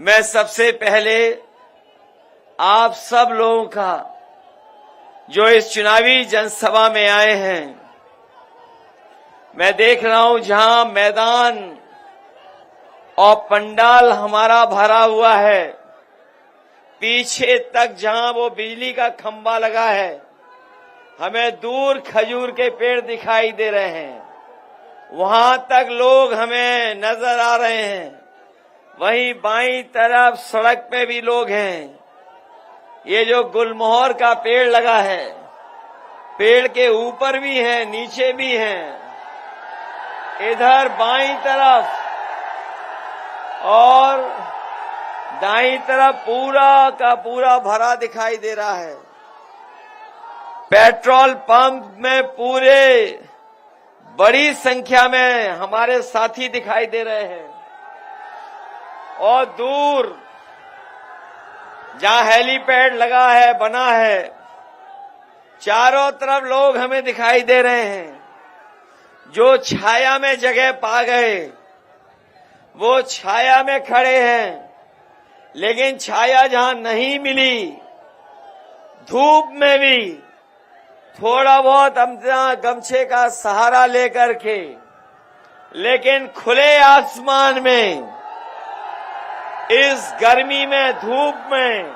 मैं सबसे पहले आप सब लोगों का जो इस चुनावी जनसभा में आए हैं, मैं देख रहा हूं जहां मैदान और पंडाल हमारा भरा हुआ है, पीछे तक जहां वो बिजली का खंभा लगा है, हमें दूर खजूर के पेड़ दिखाई दे रहे हैं, वहां तक लोग हमें नजर आ रहे हैं। वहीं बाईं तरफ सड़क पे भी लोग हैं। ये जो गुलमोहर का पेड़ लगा है, पेड़ के ऊपर भी है, नीचे भी है, इधर बाईं तरफ और दाईं तरफ पूरा का पूरा भरा दिखाई दे रहा है। पेट्रोल पंप में पूरे बड़ी संख्या में हमारे साथी दिखाई दे रहे हैं और दूर जहां हेलीपैड लगा है, बना है, चारों तरफ लोग हमें दिखाई दे रहे हैं। जो छाया में जगह पा गए वो छाया में खड़े हैं, लेकिन छाया जहां नहीं मिली, धूप में भी थोड़ा बहुत अपना गमछे का सहारा लेकर के, लेकिन खुले आसमान में इस गर्मी में, धूप में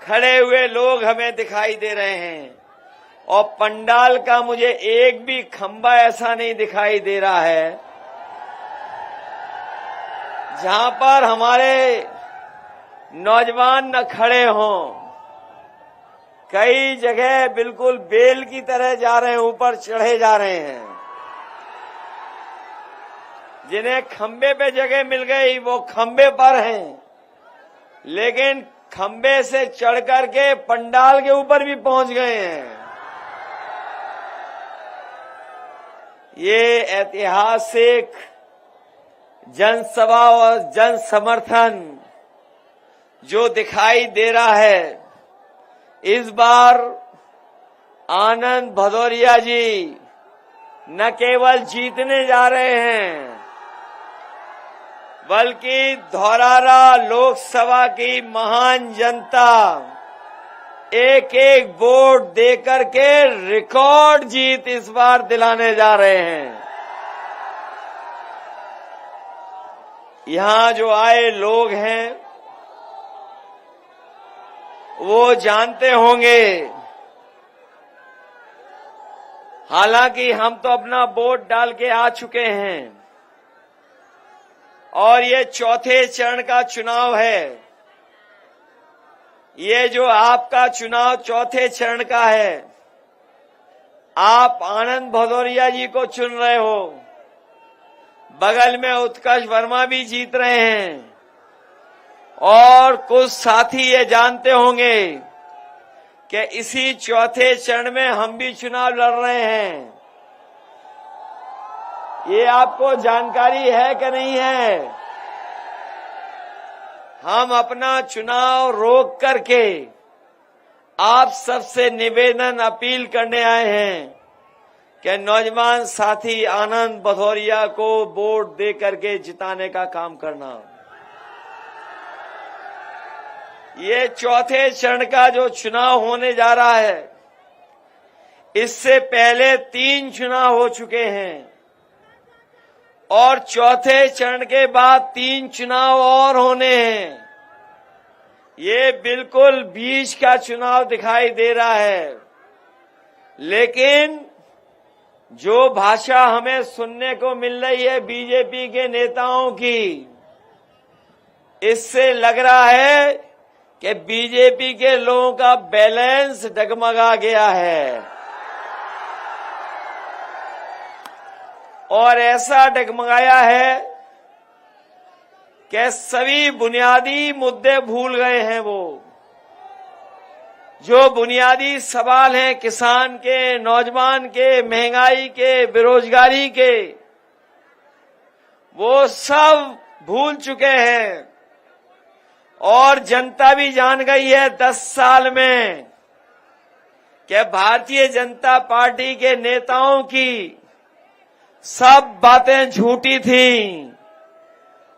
खड़े हुए लोग हमें दिखाई दे रहे हैं। और पंडाल का मुझे एक भी खंभा ऐसा नहीं दिखाई दे रहा है जहां पर हमारे नौजवान न खड़े हों। कई जगह बिल्कुल बेल की तरह जा रहे हैं, ऊपर चढ़े जा रहे हैं। जिन्हें खंबे पे जगह मिल गई वो खंबे पर हैं, लेकिन खंबे से चढ़ करके पंडाल के ऊपर भी पहुंच गए हैं। ये ऐतिहासिक जनसभा और जन समर्थन जो दिखाई दे रहा है, इस बार आनंद भदौरिया जी न केवल जीतने जा रहे हैं, बल्कि धौरारा लोकसभा की महान जनता एक एक वोट देकर के रिकॉर्ड जीत इस बार दिलाने जा रहे हैं। यहां जो आए लोग हैं वो जानते होंगे, हालांकि हम तो अपना वोट डाल के आ चुके हैं और ये चौथे चरण का चुनाव है। ये जो आपका चुनाव चौथे चरण का है, आप आनंद भदौरिया जी को चुन रहे हो, बगल में उत्कर्ष वर्मा भी जीत रहे हैं और कुछ साथी ये जानते होंगे कि इसी चौथे चरण में हम भी चुनाव लड़ रहे हैं। ये आपको जानकारी है कि नहीं है? हम अपना चुनाव रोक करके आप सबसे निवेदन, अपील करने आए हैं कि नौजवान साथी आनंद भदौरिया को वोट दे करके जिताने का काम करना। ये चौथे चरण का जो चुनाव होने जा रहा है, इससे पहले 3 चुनाव हो चुके हैं और चौथे चरण के बाद 3 चुनाव और होने हैं। ये बिल्कुल बीच का चुनाव दिखाई दे रहा है, लेकिन जो भाषा हमें सुनने को मिल रही है बीजेपी के नेताओं की, इससे लग रहा है कि बीजेपी के लोगों का बैलेंस डगमगा गया है और ऐसा डगमगाया है कि सभी बुनियादी मुद्दे भूल गए हैं। वो जो बुनियादी सवाल हैं किसान के, नौजवान के, महंगाई के, बेरोजगारी के, वो सब भूल चुके हैं और जनता भी जान गई है 10 साल में कि भारतीय जनता पार्टी के नेताओं की सब बातें झूठी थी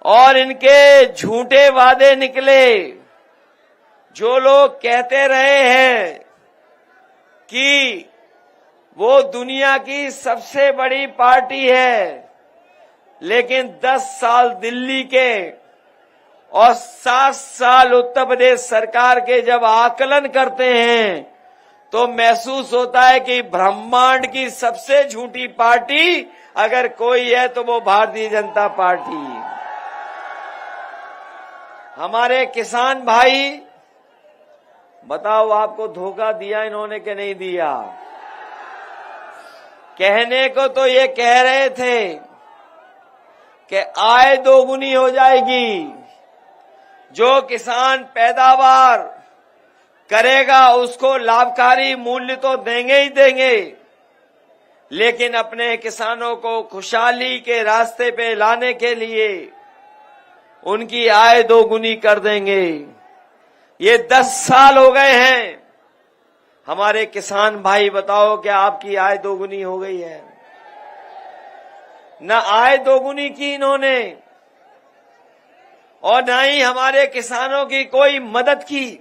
और इनके झूठे वादे निकले। जो लोग कहते रहे हैं कि वो दुनिया की सबसे बड़ी पार्टी है, लेकिन 10 साल दिल्ली के और 7 साल उत्तर प्रदेश सरकार के जब आकलन करते हैं तो महसूस होता है कि ब्रह्मांड की सबसे झूठी पार्टी अगर कोई है तो वो भारतीय जनता पार्टी। हमारे किसान भाई, बताओ आपको धोखा दिया इन्होंने कि नहीं दिया? कहने को तो ये कह रहे थे कि आय दोगुनी हो जाएगी, जो किसान पैदावार करेगा उसको लाभकारी मूल्य तो देंगे ही देंगे, लेकिन अपने किसानों को खुशहाली के रास्ते पे लाने के लिए उनकी आय दोगुनी कर देंगे। ये 10 साल हो गए हैं। हमारे किसान भाई, बताओ क्या आपकी आय दोगुनी हो गई है? न आय दोगुनी की इन्होंने और न ही हमारे किसानों की कोई मदद की,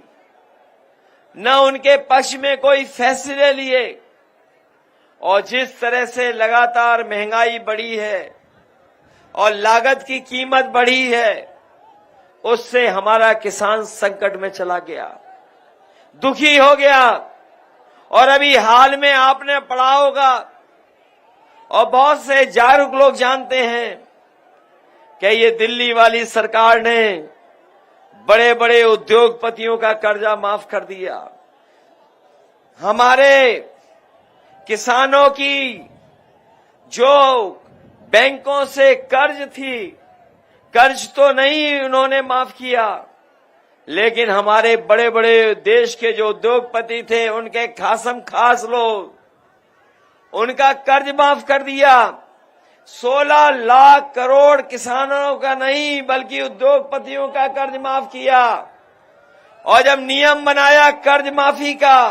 न उनके पक्ष में कोई फैसले लिए। और जिस तरह से लगातार महंगाई बढ़ी है और लागत की कीमत बढ़ी है, उससे हमारा किसान संकट में चला गया, दुखी हो गया। और अभी हाल में आपने पढ़ा होगा और बहुत से जागरूक लोग जानते हैं कि ये दिल्ली वाली सरकार ने बड़े बड़े उद्योगपतियों का कर्जा माफ कर दिया। हमारे किसानों की जो बैंकों से कर्ज थी, कर्ज तो नहीं उन्होंने माफ किया, लेकिन हमारे बड़े बड़े देश के जो उद्योगपति थे, उनके खासम खास लोग, उनका कर्ज माफ कर दिया। 16 लाख करोड़ किसानों का नहीं बल्कि उद्योगपतियों का कर्ज माफ किया। और जब नियम बनाया कर्ज माफी का,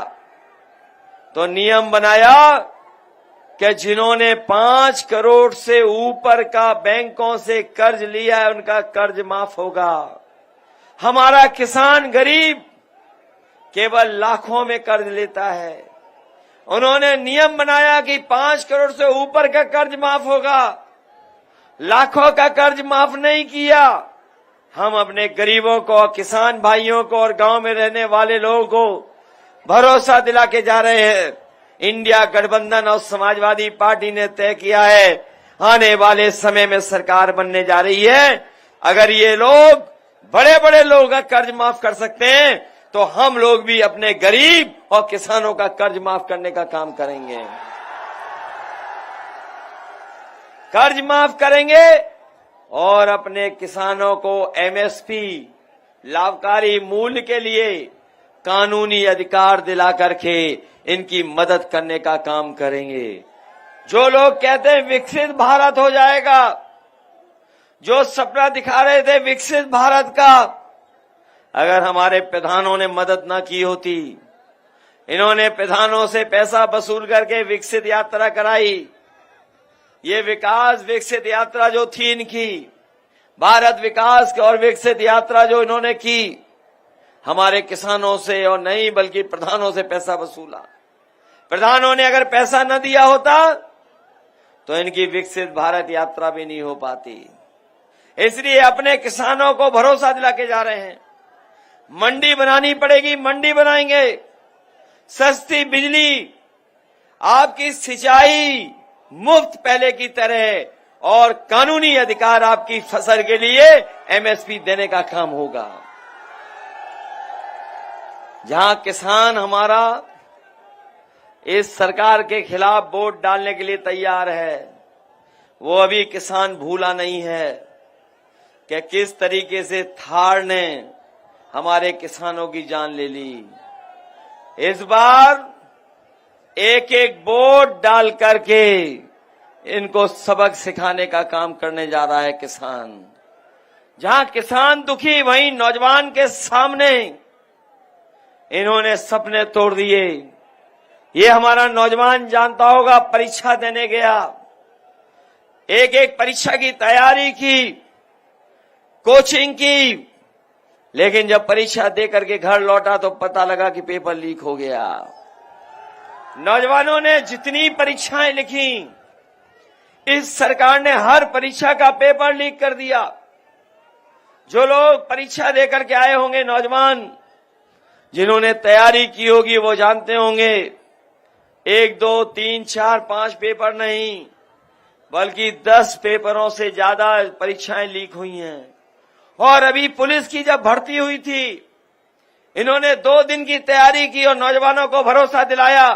तो नियम बनाया कि जिन्होंने 5 करोड़ से ऊपर का बैंकों से कर्ज लिया है उनका कर्ज माफ होगा। हमारा किसान गरीब केवल लाखों में कर्ज लेता है। उन्होंने नियम बनाया कि 5 करोड़ से ऊपर का कर्ज माफ होगा, लाखों का कर्ज माफ नहीं किया। हम अपने गरीबों को, किसान भाइयों को और गांव में रहने वाले लोगों को भरोसा दिला के जा रहे हैं। इंडिया गठबंधन और समाजवादी पार्टी ने तय किया है, आने वाले समय में सरकार बनने जा रही है। अगर ये लोग बड़े बड़े लोगों का कर्ज माफ कर सकते हैं तो हम लोग भी अपने गरीब और किसानों का कर्ज माफ करने का काम करेंगे। कर्ज माफ करेंगे और अपने किसानों को एमएसपी लाभकारी मूल्य के लिए कानूनी अधिकार दिला करके इनकी मदद करने का काम करेंगे। जो लोग कहते हैं विकसित भारत हो जाएगा, जो सपना दिखा रहे थे विकसित भारत का, अगर हमारे प्रधानों ने मदद न की होती, इन्होंने प्रधानों से पैसा वसूल करके विकसित यात्रा कराई। ये विकास विकसित यात्रा जो थी इनकी, भारत विकास की और विकसित यात्रा जो इन्होंने की, हमारे किसानों से और नहीं बल्कि प्रधानों से पैसा वसूला। प्रधानों ने अगर पैसा न दिया होता तो इनकी विकसित भारत यात्रा भी नहीं हो पाती। इसलिए अपने किसानों को भरोसा दिला के जा रहे हैं। मंडी बनानी पड़ेगी, मंडी बनाएंगे। सस्ती बिजली, आपकी सिंचाई मुफ्त पहले की तरह और कानूनी अधिकार आपकी फसल के लिए एमएसपी देने का काम होगा। जहां किसान हमारा इस सरकार के खिलाफ वोट डालने के लिए तैयार है, वो अभी किसान भूला नहीं है कि किस तरीके से थार ने हमारे किसानों की जान ले ली। इस बार एक एक वोट डाल करके इनको सबक सिखाने का काम करने जा रहा है किसान। जहां किसान दुखी, वहीं नौजवान के सामने इन्होंने सपने तोड़ दिए। ये हमारा नौजवान जानता होगा, परीक्षा देने गया, एक एक परीक्षा की तैयारी की, कोचिंग की, लेकिन जब परीक्षा दे करके घर लौटा तो पता लगा कि पेपर लीक हो गया। नौजवानों ने जितनी परीक्षाएं लिखी, इस सरकार ने हर परीक्षा का पेपर लीक कर दिया। जो लोग परीक्षा दे करके आए होंगे, नौजवान जिन्होंने तैयारी की होगी, वो जानते होंगे 1, 2, 3, 4, 5 पेपर नहीं, बल्कि 10 पेपरों से ज्यादा परीक्षाएं लीक हुई हैं। और अभी पुलिस की जब भर्ती हुई थी, इन्होंने 2 दिन की तैयारी की और नौजवानों को भरोसा दिलाया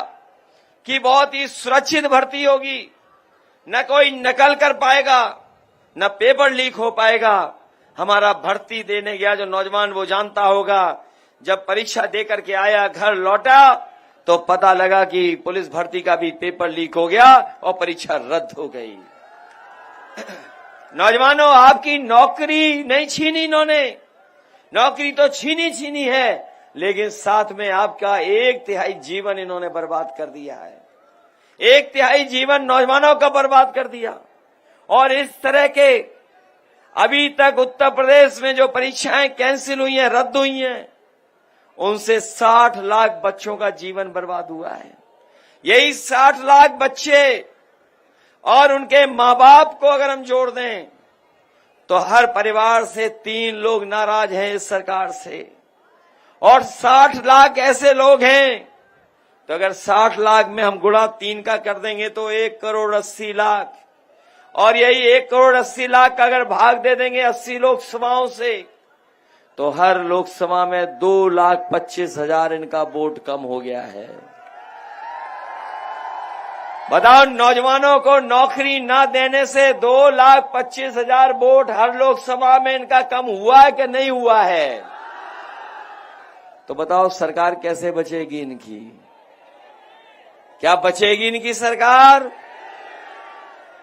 कि बहुत ही सुरक्षित भर्ती होगी, न कोई नकल कर पाएगा, न पेपर लीक हो पाएगा। हमारा भर्ती देने गया जो नौजवान, वो जानता होगा, जब परीक्षा देकर के आया, घर लौटा तो पता लगा कि पुलिस भर्ती का भी पेपर लीक हो गया और परीक्षा रद्द हो गई। नौजवानों, आपकी नौकरी नहीं छीनी इन्होंने, नौकरी तो छीनी है, लेकिन साथ में आपका 1/3 जीवन इन्होंने बर्बाद कर दिया है। 1/3 जीवन नौजवानों का बर्बाद कर दिया। और इस तरह के अभी तक उत्तर प्रदेश में जो परीक्षाएं कैंसिल हुई हैं, रद्द हुई हैं, उनसे 60 लाख बच्चों का जीवन बर्बाद हुआ है। यही 60 लाख बच्चे और उनके माँ बाप को अगर हम जोड़ दें तो हर परिवार से 3 लोग नाराज हैं इस सरकार से। और 60 लाख ऐसे लोग हैं, तो अगर 60 लाख में हम गुणा 3 का कर देंगे तो 1,80,00,000, और यही 1,80,00,000 का अगर भाग दे देंगे 80 लोकसभाओं से, तो हर लोकसभा में 2,25,000 इनका वोट कम हो गया है। बताओ, नौजवानों को नौकरी ना देने से 2,25,000 वोट हर लोकसभा में इनका कम हुआ है कि नहीं हुआ है? तो बताओ, सरकार कैसे बचेगी इनकी? क्या बचेगी इनकी सरकार?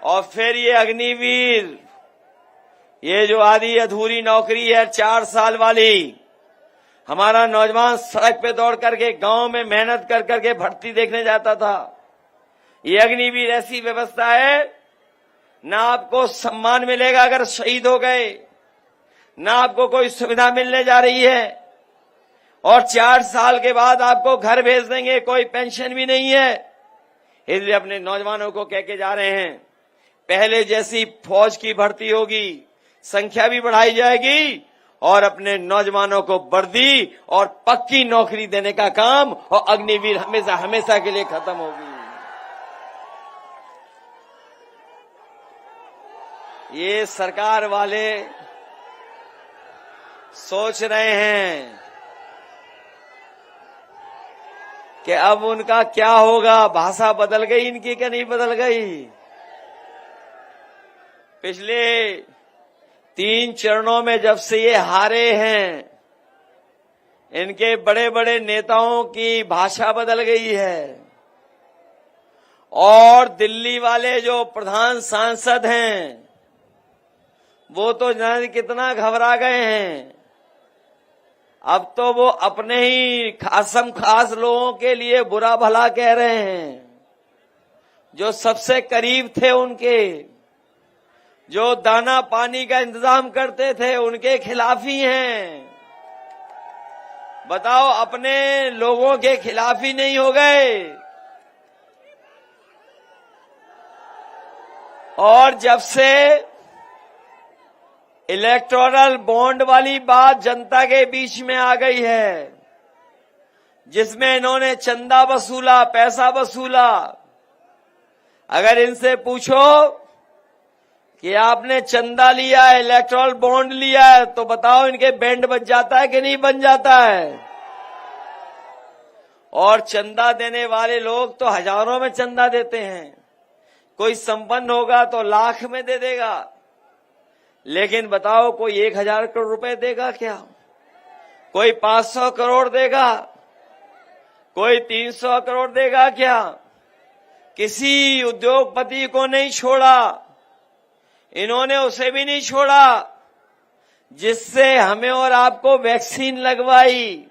और फिर ये अग्निवीर, ये जो आधी अधूरी नौकरी है 4 साल वाली, हमारा नौजवान सड़क पे दौड़ करके गांव में मेहनत कर करके भर्ती देखने जाता था। ये अग्निवीर ऐसी व्यवस्था है, ना आपको सम्मान मिलेगा अगर शहीद हो गए, ना आपको कोई सुविधा मिलने जा रही है, और 4 साल के बाद आपको घर भेज देंगे, कोई पेंशन भी नहीं है। इसलिए अपने नौजवानों को कह के जा रहे हैं, पहले जैसी फौज की भर्ती होगी, संख्या भी बढ़ाई जाएगी, और अपने नौजवानों को वर्दी और पक्की नौकरी देने का काम, और अग्निवीर हमेशा हमेशा के लिए खत्म होगी। ये सरकार वाले सोच रहे हैं कि अब उनका क्या होगा। भाषा बदल गई इनकी क्या नहीं बदल गई? पिछले 3 चरणों में जब से ये हारे हैं, इनके बड़े बड़े नेताओं की भाषा बदल गई है। और दिल्ली वाले जो प्रधान सांसद हैं, वो तो जाने कितना घबरा गए हैं। अब तो वो अपने ही खासम खास लोगों के लिए बुरा भला कह रहे हैं, जो सबसे करीब थे उनके, जो दाना पानी का इंतजाम करते थे, उनके खिलाफ ही हैं। बताओ, अपने लोगों के खिलाफ ही नहीं हो गए। और जब से इलेक्टोरल बॉन्ड वाली बात जनता के बीच में आ गई है, जिसमें इन्होंने चंदा वसूला, पैसा वसूला, अगर इनसे पूछो कि आपने चंदा लिया है, इलेक्टोरल बॉन्ड लिया है, तो बताओ इनके बैंड बज जाता है कि नहीं बन जाता है? और चंदा देने वाले लोग तो हजारों में चंदा देते हैं, कोई संपन्न होगा तो लाख में दे देगा, लेकिन बताओ कोई 1,000 करोड़ रुपए देगा क्या? कोई 500 करोड़ देगा? कोई 300 करोड़ देगा क्या? किसी उद्योगपति को नहीं छोड़ा, इन्होंने उसे भी नहीं छोड़ा जिससे हमें और आपको वैक्सीन लगवाई।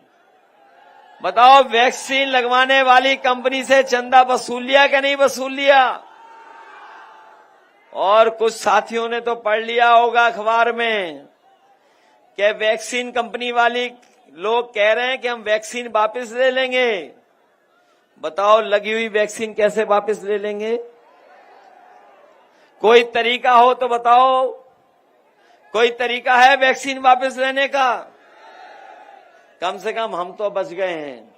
बताओ, वैक्सीन लगवाने वाली कंपनी से चंदा वसूल लिया कि नहीं वसूल लिया? और कुछ साथियों ने तो पढ़ लिया होगा अखबार में कि वैक्सीन कंपनी वाली लोग कह रहे हैं कि हम वैक्सीन वापस ले लेंगे। बताओ लगी हुई वैक्सीन कैसे वापस ले लेंगे? कोई तरीका हो तो बताओ, कोई तरीका है वैक्सीन वापस लेने का? कम से कम हम तो बच गए हैं।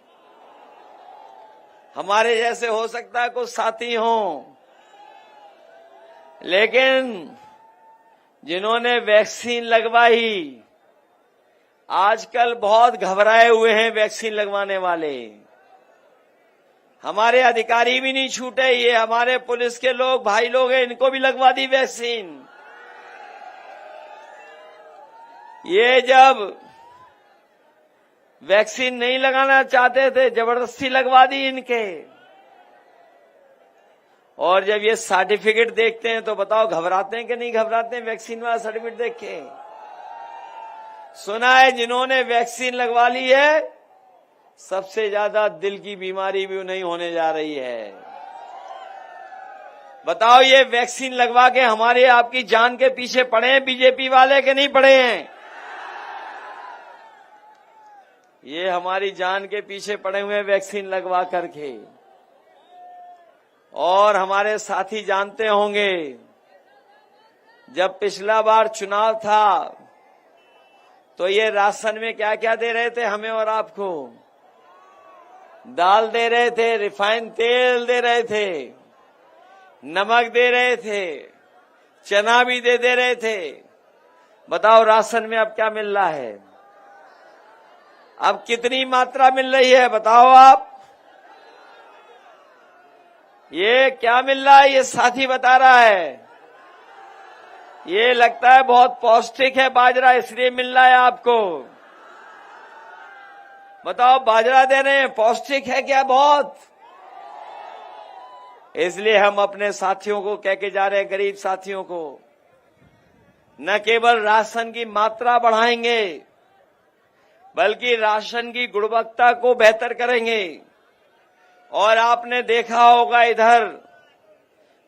हमारे जैसे हो सकता है कुछ साथी हों, लेकिन जिन्होंने वैक्सीन लगवाई आजकल बहुत घबराए हुए हैं वैक्सीन लगवाने वाले। हमारे अधिकारी भी नहीं छूटे, ये हमारे पुलिस के लोग भाई लोग हैं, इनको भी लगवा दी वैक्सीन। ये जब वैक्सीन नहीं लगाना चाहते थे जबरदस्ती लगवा दी इनके, और जब ये सर्टिफिकेट देखते हैं तो बताओ घबराते हैं कि नहीं घबराते हैं? वैक्सीन वाला सर्टिफिकेट देख के सुना है जिन्होंने वैक्सीन लगवा ली है सबसे ज्यादा दिल की बीमारी भी नहीं होने जा रही है। बताओ ये वैक्सीन लगवा के हमारे आपकी जान के पीछे पड़े हैं बीजेपी वाले के नहीं पड़े हैं? ये हमारी जान के पीछे पड़े हुए वैक्सीन लगवा करके। और हमारे साथी जानते होंगे जब पिछला बार चुनाव था तो ये राशन में क्या क्या दे रहे थे हमें और आपको? दाल दे रहे थे, रिफाइंड तेल दे रहे थे, नमक दे रहे थे, चना भी दे रहे थे। बताओ राशन में अब क्या मिल रहा है? अब कितनी मात्रा मिल रही है बताओ आप? ये क्या मिल रहा है? ये साथी बता रहा है। ये लगता है बहुत पौष्टिक है बाजरा, इसलिए मिल रहा है आपको। बताओ बाजरा दे रहे हैं, पौष्टिक है क्या? बहुत। इसलिए हम अपने साथियों को कह के जा रहे हैं, गरीब साथियों को, न केवल राशन की मात्रा बढ़ाएंगे बल्कि राशन की गुणवत्ता को बेहतर करेंगे। और आपने देखा होगा इधर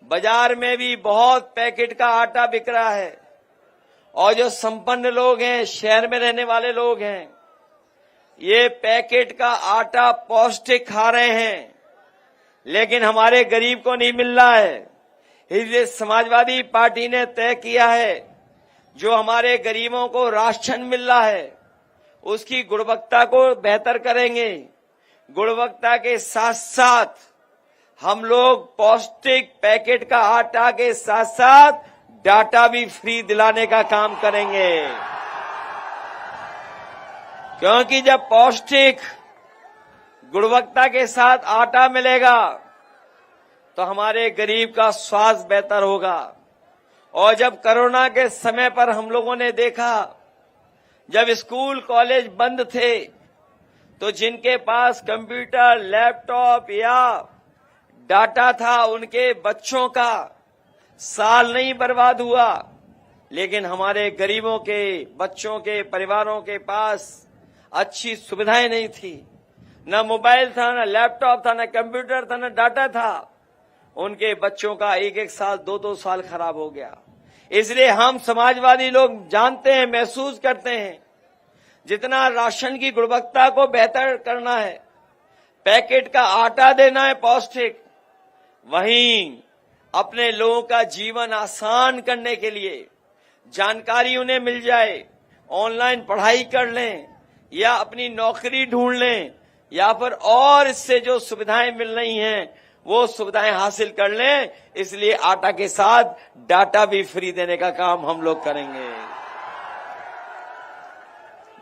बाजार में भी बहुत पैकेट का आटा बिक रहा है, और जो संपन्न लोग हैं, शहर में रहने वाले लोग हैं, ये पैकेट का आटा पौष्टिक खा रहे हैं, लेकिन हमारे गरीब को नहीं मिल रहा है। इसलिए समाजवादी पार्टी ने तय किया है जो हमारे गरीबों को राशन मिल रहा है उसकी गुणवत्ता को बेहतर करेंगे। गुणवत्ता के साथ साथ हम लोग पौष्टिक पैकेट का आटा के साथ साथ डाटा भी फ्री दिलाने का काम करेंगे, क्योंकि जब पौष्टिक गुणवत्ता के साथ आटा मिलेगा तो हमारे गरीब का स्वास्थ्य बेहतर होगा। और जब कोरोना के समय पर हम लोगों ने देखा, जब स्कूल कॉलेज बंद थे तो जिनके पास कंप्यूटर, लैपटॉप या डाटा था उनके बच्चों का साल नहीं बर्बाद हुआ, लेकिन हमारे गरीबों के बच्चों के परिवारों के पास अच्छी सुविधाएं नहीं थी, न मोबाइल था, न लैपटॉप था, न कंप्यूटर था, न डाटा था। उनके बच्चों का एक एक साल, दो दो साल खराब हो गया। इसलिए हम समाजवादी लोग जानते हैं, महसूस करते हैं, जितना राशन की गुणवत्ता को बेहतर करना है, पैकेट का आटा देना है पौष्टिक, वहीं अपने लोगों का जीवन आसान करने के लिए जानकारी उन्हें मिल जाए, ऑनलाइन पढ़ाई कर लें या अपनी नौकरी ढूंढ लें, या फिर और इससे जो सुविधाएं मिल रही हैं वो सुविधाएं हासिल कर लें। इसलिए आटा के साथ डाटा भी फ्री देने का काम हम लोग करेंगे।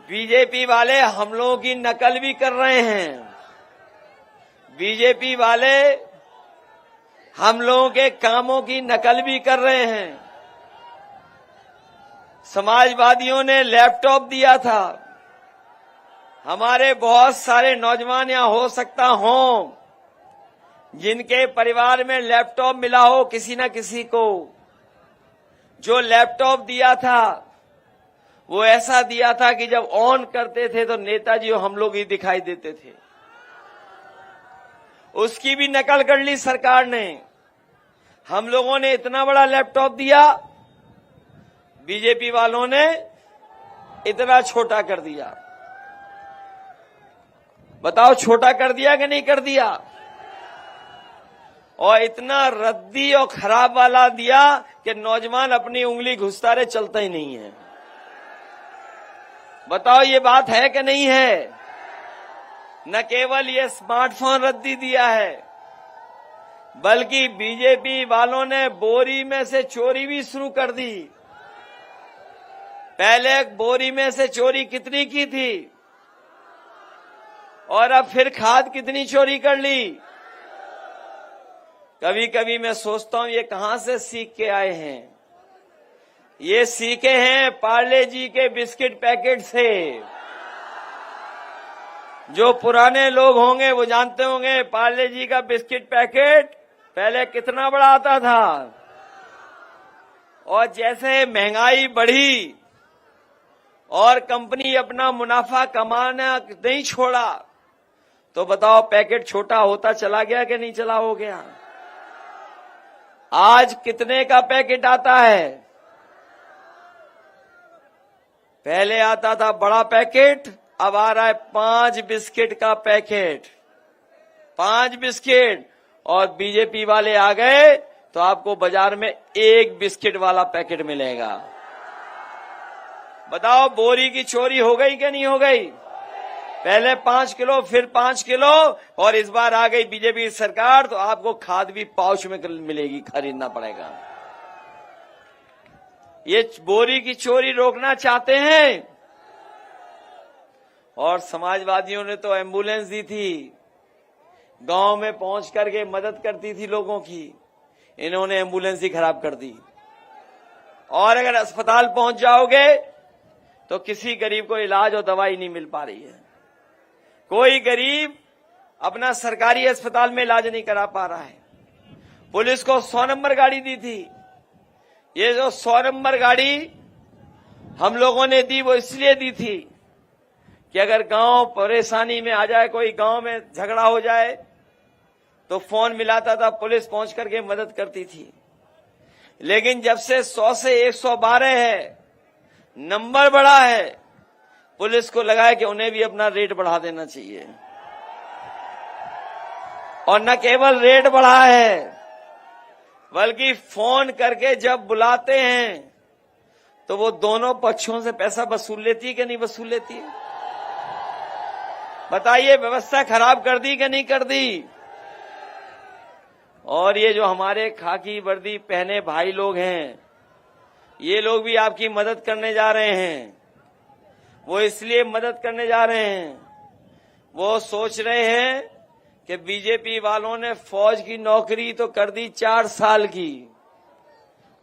बीजेपी वाले हम लोगों की नकल भी कर रहे हैं। बीजेपी वाले हम लोगों के कामों की नकल भी कर रहे हैं। समाजवादियों ने लैपटॉप दिया था, हमारे बहुत सारे नौजवान यहां हो सकता हों जिनके परिवार में लैपटॉप मिला हो किसी न किसी को। जो लैपटॉप दिया था वो ऐसा दिया था कि जब ऑन करते थे तो नेताजी हम लोग ही दिखाई देते थे। उसकी भी नकल कर ली सरकार ने। हम लोगों ने इतना बड़ा लैपटॉप दिया, बीजेपी वालों ने इतना छोटा कर दिया। बताओ छोटा कर दिया कि नहीं कर दिया? और इतना रद्दी और खराब वाला दिया कि नौजवान अपनी उंगली घुसता रहे, चलता ही नहीं है। बताओ ये बात है कि नहीं है? न केवल ये स्मार्टफोन रद्दी दिया है, बल्कि बीजेपी वालों ने बोरी में से चोरी भी शुरू कर दी। पहले बोरी में से चोरी कितनी की थी, और अब फिर खाद कितनी चोरी कर ली। कभी कभी मैं सोचता हूं ये कहां से सीख के आए हैं। ये सीखे हैं पार्ले जी के बिस्किट पैकेट से। जो पुराने लोग होंगे वो जानते होंगे पार्ले जी का बिस्किट पैकेट पहले कितना बड़ा आता था। और जैसे महंगाई बढ़ी और कंपनी अपना मुनाफा कमाना नहीं छोड़ा, तो बताओ पैकेट छोटा होता चला गया कि नहीं चला हो गया। आज कितने का पैकेट आता है? पहले आता था बड़ा पैकेट, अब आ रहा है 5 बिस्किट का पैकेट। 5 बिस्किट, और बीजेपी वाले आ गए तो आपको बाजार में 1 बिस्किट वाला पैकेट मिलेगा। बताओ बोरी की चोरी हो गई कि नहीं हो गई? पहले 5 किलो, फिर 5 किलो, और इस बार आ गई बीजेपी सरकार तो आपको खाद भी पाउच में मिलेगी, खरीदना पड़ेगा। ये बोरी की चोरी रोकना चाहते हैं। और समाजवादियों ने तो एम्बुलेंस दी थी, गांव में पहुंच करके मदद करती थी लोगों की। इन्होंने एम्बुलेंस ही खराब कर दी। और अगर अस्पताल पहुंच जाओगे तो किसी गरीब को इलाज और दवाई नहीं मिल पा रही है। कोई गरीब अपना सरकारी अस्पताल में इलाज नहीं करा पा रहा है। पुलिस को 100 नंबर गाड़ी दी थी। ये जो 100 नंबर गाड़ी हम लोगों ने दी, वो इसलिए दी थी कि अगर गांव परेशानी में आ जाए, कोई गांव में झगड़ा हो जाए, तो फोन मिलाता था, पुलिस पहुंच करके मदद करती थी। लेकिन जब से 100 से 112 है, नंबर बढ़ा है, पुलिस को लगा है कि उन्हें भी अपना रेट बढ़ा देना चाहिए। और न केवल रेट बढ़ा है, बल्कि फोन करके जब बुलाते हैं तो वो दोनों पक्षों से पैसा वसूल लेती है कि नहीं वसूल लेती है? बताइए, व्यवस्था खराब कर दी कि नहीं कर दी? और ये जो हमारे खाकी वर्दी पहने भाई लोग हैं, ये लोग भी आपकी मदद करने जा रहे हैं। वो इसलिए मदद करने जा रहे हैं, वो सोच रहे हैं कि बीजेपी वालों ने फौज की नौकरी तो कर दी 4 साल की,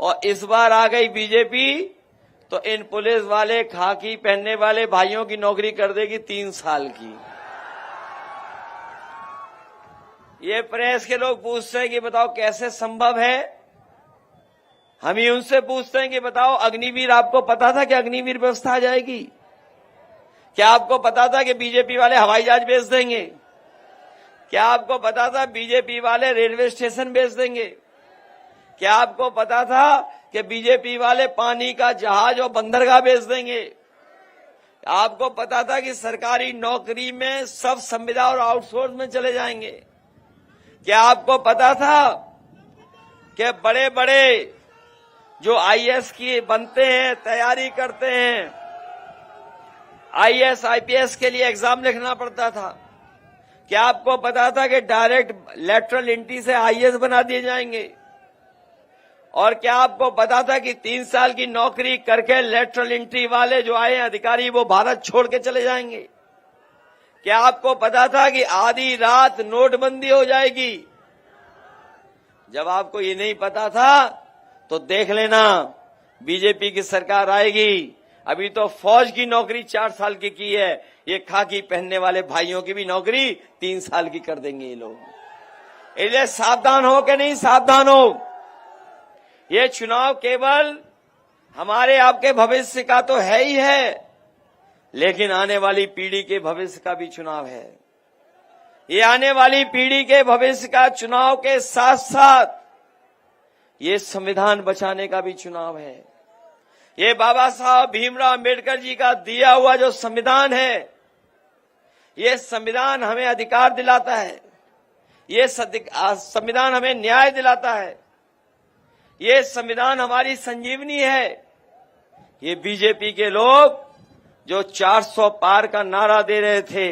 और इस बार आ गई बीजेपी तो इन पुलिस वाले खाकी पहनने वाले भाइयों की नौकरी कर देगी 3 साल की। ये प्रेस के लोग पूछते हैं कि बताओ कैसे संभव है। हम ही उनसे पूछते हैं कि बताओ, अग्निवीर आपको पता था कि अग्निवीर व्यवस्था आ जाएगी? क्या आपको पता था कि बीजेपी वाले हवाई जहाज बेच देंगे? क्या आपको पता था बीजेपी वाले रेलवे स्टेशन बेच देंगे? क्या आपको पता था कि बीजेपी वाले पानी का जहाज और बंदरगाह बेच देंगे? आपको पता था कि सरकारी नौकरी में सब संविदा और आउटसोर्स में चले जाएंगे? क्या आपको पता था कि बड़े बड़े जो आईएएस की बनते हैं, तैयारी करते हैं, आईएएस आईपीएस के लिए एग्जाम लिखना पड़ता था? क्या आपको पता था कि डायरेक्ट लेटरल एंट्री से आईएएस बना दिए जाएंगे? और क्या आपको पता था कि 3 साल की नौकरी करके लेटरल एंट्री वाले जो आए हैं अधिकारी, वो भारत छोड़ के चले जाएंगे? क्या आपको पता था कि आधी रात नोटबंदी हो जाएगी? जब आपको ये नहीं पता था तो देख लेना, बीजेपी की सरकार आएगी। अभी तो फौज की नौकरी 4 साल की है, ये खाकी पहनने वाले भाइयों की भी नौकरी 3 साल की कर देंगे ये लोग। इसलिए सावधान हो कि नहीं सावधान हो? ये चुनाव केवल हमारे आपके भविष्य का तो है ही है, लेकिन आने वाली पीढ़ी के भविष्य का भी चुनाव है। ये आने वाली पीढ़ी के भविष्य का चुनाव के साथ साथ ये संविधान बचाने का भी चुनाव है। ये बाबा साहब भीमराव अम्बेडकर जी का दिया हुआ जो संविधान है, ये संविधान हमें अधिकार दिलाता है, ये संविधान हमें न्याय दिलाता है, ये संविधान हमारी संजीवनी है। ये बीजेपी के लोग जो 400 पार का नारा दे रहे थे,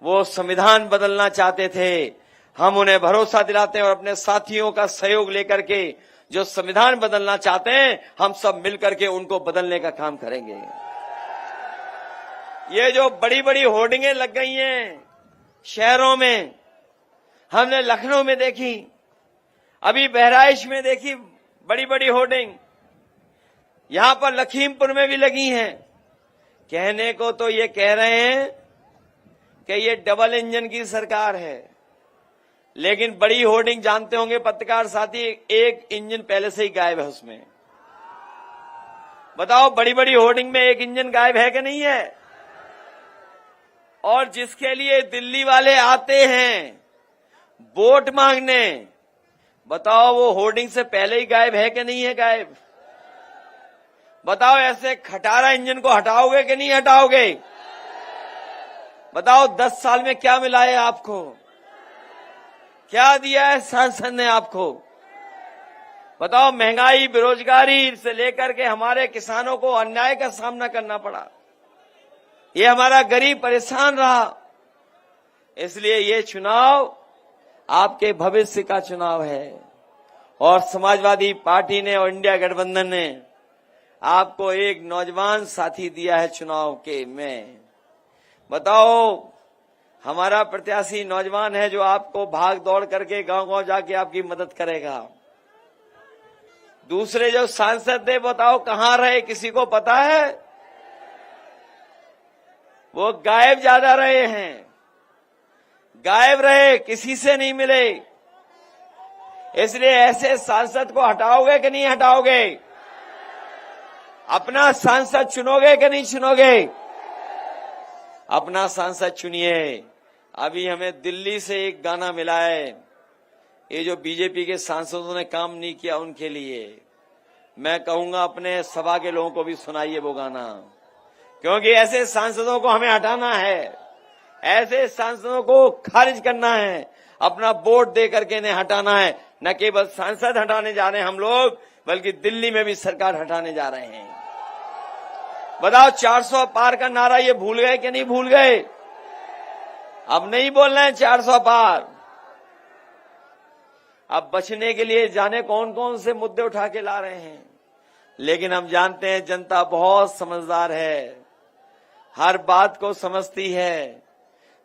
वो संविधान बदलना चाहते थे। हम उन्हें भरोसा दिलाते हैं और अपने साथियों का सहयोग लेकर के जो संविधान बदलना चाहते हैं, हम सब मिलकर के उनको बदलने का काम करेंगे। ये जो बड़ी बड़ी होर्डिंगें लग गई हैं शहरों में, हमने लखनऊ में देखी, अभी बहराइच में देखी बड़ी बड़ी होर्डिंग, यहां पर लखीमपुर में भी लगी हैं। कहने को तो ये कह रहे हैं कि ये डबल इंजन की सरकार है, लेकिन बड़ी होर्डिंग जानते होंगे पत्रकार साथी, एक इंजन पहले से ही गायब है उसमें। बताओ, बड़ी बड़ी होर्डिंग में एक इंजन गायब है कि नहीं है? और जिसके लिए दिल्ली वाले आते हैं वोट मांगने, बताओ वो होर्डिंग से पहले ही गायब है कि नहीं है गायब? बताओ, ऐसे खटारा इंजन को हटाओगे कि नहीं हटाओगे? बताओ, 10 साल में क्या मिला है आपको? क्या दिया है संसद ने आपको? बताओ, महंगाई, बेरोजगारी से लेकर के हमारे किसानों को अन्याय का सामना करना पड़ा, ये हमारा गरीब परेशान रहा। इसलिए ये चुनाव आपके भविष्य का चुनाव है और समाजवादी पार्टी ने और इंडिया गठबंधन ने आपको एक नौजवान साथी दिया है चुनाव के में। बताओ, हमारा प्रत्याशी नौजवान है जो आपको भाग दौड़ करके गांव-गांव जाके आपकी मदद करेगा। दूसरे जो सांसद थे, बताओ कहां रहे, किसी को पता है? वो गायब ज्यादा रहे हैं, गायब रहे, किसी से नहीं मिले। इसलिए ऐसे सांसद को हटाओगे कि नहीं हटाओगे? अपना सांसद चुनोगे कि नहीं चुनोगे? अपना सांसद चुनिए। अभी हमें दिल्ली से एक गाना मिला है, ये जो बीजेपी के सांसदों ने काम नहीं किया उनके लिए। मैं कहूंगा अपने सभा के लोगों को भी सुनाइए वो गाना, क्योंकि ऐसे सांसदों को हमें हटाना है, ऐसे सांसदों को खारिज करना है, अपना वोट दे करके इन्हें हटाना है। न केवल सांसद हटाने जा रहे हैं हम लोग, बल्कि दिल्ली में भी सरकार हटाने जा रहे हैं। बताओ, 400 पार का नारा ये भूल गए कि नहीं भूल गए? अब नहीं बोलना है 400 पार। अब बचने के लिए जाने कौन कौन से मुद्दे उठा के ला रहे हैं, लेकिन हम जानते हैं जनता बहुत समझदार है, हर बात को समझती है।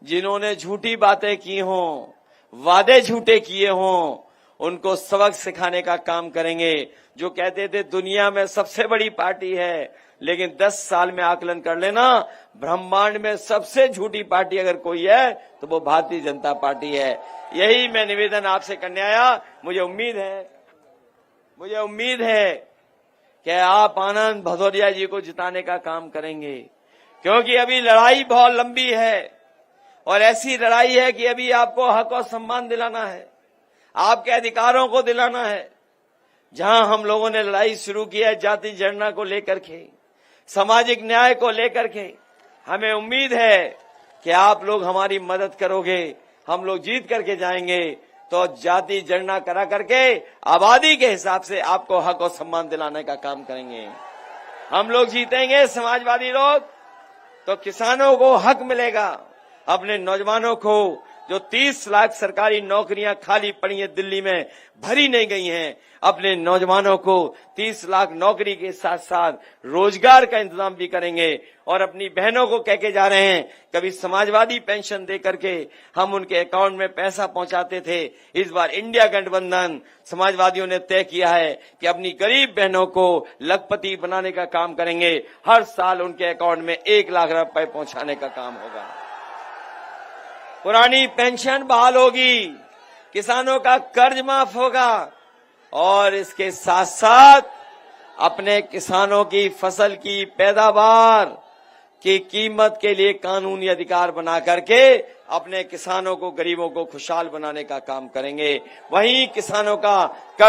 जिन्होंने झूठी बातें की हों, वादे झूठे किए हों, उनको सबक सिखाने का काम करेंगे। जो कहते थे दुनिया में सबसे बड़ी पार्टी है, लेकिन 10 साल में आकलन कर लेना, ब्रह्मांड में सबसे झूठी पार्टी अगर कोई है तो वो भारतीय जनता पार्टी है। यही मैं निवेदन आपसे करने आया। मुझे उम्मीद है कि आप आनंद भदौरिया जी को जिताने का काम करेंगे, क्योंकि अभी लड़ाई बहुत लंबी है और ऐसी लड़ाई है कि अभी आपको हक और सम्मान दिलाना है, आपके अधिकारों को दिलाना है। जहां हम लोगों ने लड़ाई शुरू की है जाति जनगणना को लेकर के, सामाजिक न्याय को लेकर के, हमें उम्मीद है कि आप लोग हमारी मदद करोगे, हम लोग जीत करके जाएंगे। तो जाति जनगणना करा करके आबादी के हिसाब से आपको हक और सम्मान दिलाने का काम करेंगे। हम लोग जीतेंगे समाजवादी लोग, तो किसानों को हक मिलेगा, अपने नौजवानों को जो 30 लाख सरकारी नौकरियां खाली पड़ी हैं दिल्ली में, भरी नहीं गई हैं, अपने नौजवानों को 30 लाख नौकरी के साथ साथ रोजगार का इंतजाम भी करेंगे। और अपनी बहनों को कह के जा रहे हैं, कभी समाजवादी पेंशन दे करके हम उनके अकाउंट में पैसा पहुंचाते थे, इस बार इंडिया गठबंधन समाजवादियों ने तय किया है कि अपनी गरीब बहनों को लखपति बनाने का काम करेंगे। हर साल उनके अकाउंट में 1 लाख रुपए पहुंचाने का काम होगा। पुरानी पेंशन बहाल होगी, किसानों का कर्ज माफ होगा और इसके साथ साथ अपने किसानों की फसल की पैदावार की कीमत के लिए कानूनी अधिकार बना करके अपने किसानों को, गरीबों को खुशहाल बनाने का काम करेंगे। वहीं किसानों का